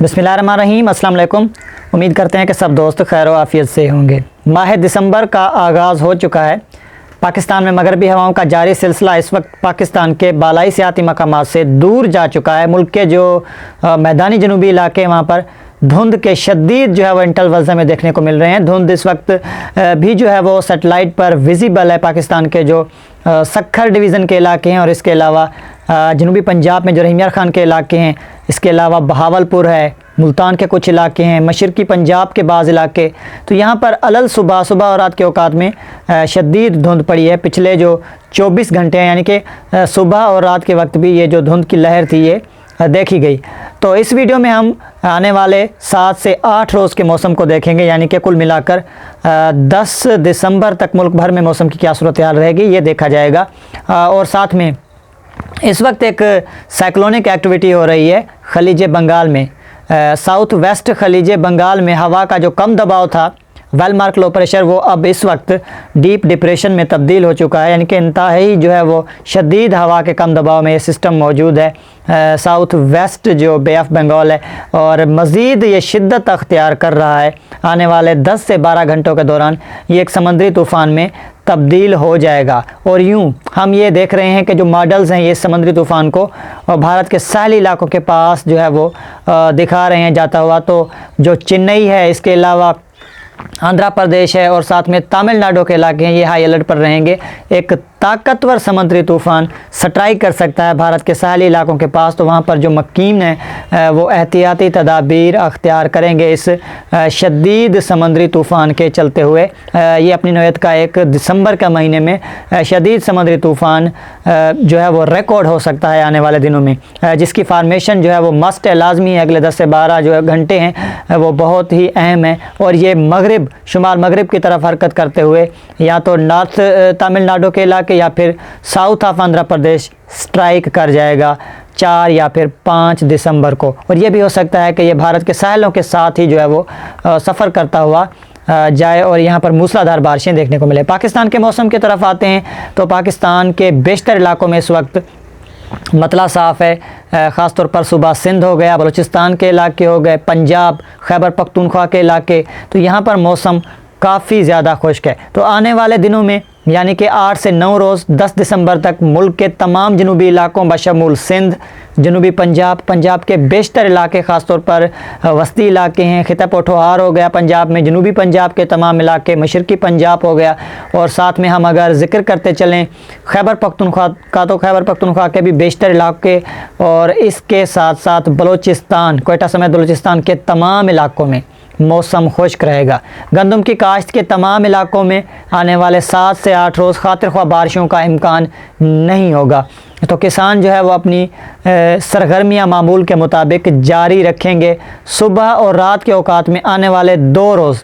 बिस्मिल्लाहिर्रहमानिर्रहीम। अस्सलाम वालेकुम। उम्मीद करते हैं कि सब दोस्त खैर व आफियत से होंगे। माह दिसंबर का आगाज़ हो चुका है। पाकिस्तान में मगरबी हवाओं का जारी सिलसिला इस वक्त पाकिस्तान के बालाई सियाती मकामात से दूर जा चुका है। मुल्क के जो मैदानी जनूबी इलाके वहाँ पर धुंध के शदीद जो है वो इंटरवल्स में देखने को मिल रहे हैं। धुंध इस वक्त भी जो है वो सेटेलाइट पर विजिबल है। पाकिस्तान के जो सक्खर डिवीज़न के इलाके हैं और इसके अलावा जनूबी पंजाब में जो रहीम यार खान के इलाके हैं, इसके अलावा बहावलपुर है, मुल्तान के कुछ इलाके हैं, मशरकी पंजाब के बाज़ इलाके, तो यहाँ पर अलल सुबह और रात के औकात में शदीद धुंध पड़ी है। पिछले जो 24 घंटे हैं यानी कि सुबह और रात के वक्त भी ये जो धुंध की लहर थी ये देखी गई। तो इस वीडियो में हम आने वाले 7 से 8 रोज़ के मौसम को देखेंगे, यानी कि कुल मिलाकर 10 दिसंबर तक मुल्क भर में मौसम की क्या सूरत हाल रहेगी ये देखा जाएगा। और साथ में इस वक्त एक साइक्लोनिक एक्टिविटी हो रही है खलीज बंगाल में। साउथ वेस्ट खलीज बंगाल में हवा का जो कम दबाव था, वेल मार्क लो प्रेशर, वो अब इस वक्त डीप डिप्रेशन में तब्दील हो चुका है। यानी कि इंतहाई जो है वो शदीद हवा के कम दबाव में ये सिस्टम मौजूद है साउथ वेस्ट जो बे ऑफ बंगाल है, और मज़ीद ये शिद्दत अख्तियार कर रहा है। आने वाले 10 से 12 घंटों के दौरान ये एक समुद्री तूफ़ान में तब्दील हो जाएगा। और यूँ हम ये देख रहे हैं कि जो मॉडल्स हैं ये समुद्री तूफ़ान को भारत के साहली इलाकों के पास जो है वो दिखा रहे हैं जाता हुआ। तो जो चेन्नई है, इसके अलावा आंध्र प्रदेश है और साथ में तमिलनाडु के इलाके हैं, ये हाई अलर्ट पर रहेंगे। एक ताकतवर समुद्री तूफ़ान स्ट्राइक कर सकता है भारत के साहली इलाकों के पास। तो वहाँ पर जो मकीन है वो एहतियाती तदाबीर अख्तियार करेंगे इस शदीद समुद्री तूफ़ान के चलते हुए। ये अपनी नौयत का एक दिसंबर का महीने में शदीद समुद्री तूफ़ान जो है वो रिकॉर्ड हो सकता है आने वाले दिनों में, जिसकी फार्मेशन जो है वो मस्ट है, लाजमी है। अगले 10 से 12 जो घंटे हैं वो बहुत ही अहम है, और ये मगरिब शुमाल मगरिब की तरफ हरकत करते हुए या तो नॉर्थ तमिलनाडु के इलाके या फिर south of Andhra Pradesh strike कर जाएगा 4 या फिर 5 दिसंबर को। और ये भी हो सकता है कि ये भारत के साहिलों के साथ ही जो है वो सफ़र करता हुआ जाए और यहाँ पर मूसलाधार बारिशें देखने को मिले। पाकिस्तान के मौसम की तरफ आते हैं तो पाकिस्तान के बेशतर इलाकों में इस वक्त मतला साफ़ है। ख़ास तौर पर सूबा सिंध हो गया, बलूचिस्तान के इलाके हो गए, पंजाब, खैबर पख्तूनख्वा के इलाके, तो यहाँ पर मौसम काफ़ी ज़्यादा खुश्क है। तो आने वाले दिनों में यानी कि 8 से 9 रोज़ 10 दिसंबर तक मुल्क के तमाम जनूबी इलाकों बशमूल सिंध, जनूबी पंजाब, पंजाब के बेशतर इलाके, ख़ास तौर पर वस्ती इलाके हैं, खिता पोठोहार हो गया पंजाब में, जनूबी पंजाब के तमाम इलाके, मशरकी पंजाब हो गया, और साथ में हम अगर ज़िक्र करते चलें खैबर पख्तूनख्वा का तो खैबर पख्तूनख्वा के भी बेशतर इलाके, और इसके साथ साथ बलूचिस्तान, कोयटा समेत बलूचिस्तान के तमाम इलाकों में मौसम खुश्क रहेगा। गंदम की काश्त के तमाम इलाकों में आने वाले 7 से 8 रोज़ खातिर ख्वाह बारिशों का इम्कान नहीं होगा। तो किसान जो है वो अपनी सरगर्मियाँ मामूल के मुताबिक जारी रखेंगे। सुबह और रात के औकात में आने वाले 2 रोज़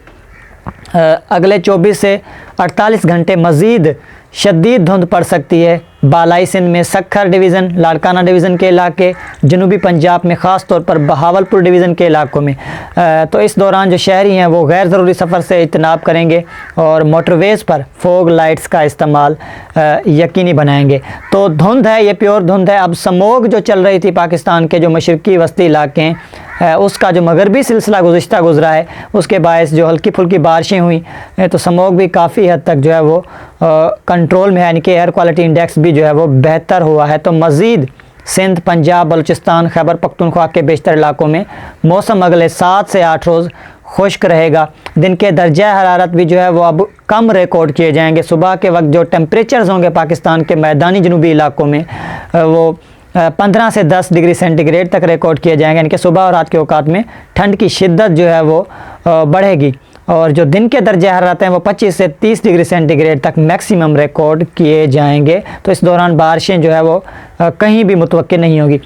अगले 24 से 48 घंटे मज़ीद शदीद धुंध पड़ सकती है। बालाई सिंध में सक्खर डिवीज़न, लाड़काना डिवीज़न के इलाके, जनूबी पंजाब में ख़ास तौर पर बहावलपुर डिवीज़न के इलाकों में। तो इस दौरान जो शहरी हैं वो गैर ज़रूरी सफ़र से इज्तनाब करेंगे और मोटरवेज़ पर फोग लाइट्स का इस्तेमाल यकीनी बनाएंगे। तो धुंध है, ये प्योर धुंध है। अब समोग जो चल रही थी पाकिस्तान के जो मशरकी वस्ती इलाके हैं, उसका जो मगरबी सिलसिला गुज़रा है, उसके बायस जो हल्की फुल्की बारिशें हुई, तो समोग भी काफ़ी हद तक जो है वो कंट्रोल में है, यानी कि एयर क्वालिटी इंडेक्स भी जो है वो बेहतर हुआ है। तो मज़ीद सिंध, पंजाब, बलूचिस्तान, खैबर पख्तूनख्वा के बेशतर इलाकों में मौसम अगले 7 से 8 रोज़ खुश्क रहेगा। दिन के दर्जा हरारत भी जो है वो अब कम रिकॉर्ड किए जाएंगे। सुबह के वक्त जो टेम्परेचर्स होंगे पाकिस्तान के मैदानी जनूबी इलाकों में वो 15 से 10 डिग्री सेंटीग्रेड तक रिकॉर्ड किए जाएंगे। यानी कि सुबह और रात के औकात में ठंड की शिद्दत जो है वो बढ़ेगी, और जो दिन के दर्जे हरारत हैं वो 25 से 30 डिग्री सेंटीग्रेड तक मैक्सिमम रिकॉर्ड किए जाएंगे। तो इस दौरान बारिशें जो है वो कहीं भी मुतवक्के नहीं होगी।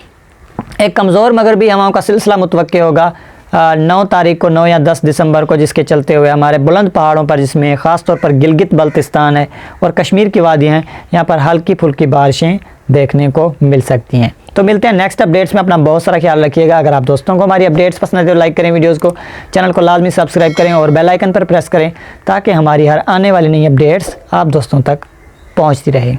एक कमज़ोर मगरबी हवाओं का सिलसिला मुतवक्के होगा 9 तारीख को, 9 या 10 दिसंबर को, जिसके चलते हुए हमारे बुलंद पहाड़ों पर, जिसमें ख़ास तौर पर गिलगित बल्तिस्तान है और कश्मीर की वादियाँ हैं, यहाँ पर हल्की फुल्की बारिशें देखने को मिल सकती हैं। तो मिलते हैं नेक्स्ट अपडेट्स में। अपना बहुत सारा ख्याल रखिएगा। अगर आप दोस्तों को हमारी अपडेट्स पसंद है तो लाइक करें वीडियोस को, चैनल को लाजमी सब्सक्राइब करें और बेल आइकन पर प्रेस करें ताकि हमारी हर आने वाली नई अपडेट्स आप दोस्तों तक पहुंचती रहे।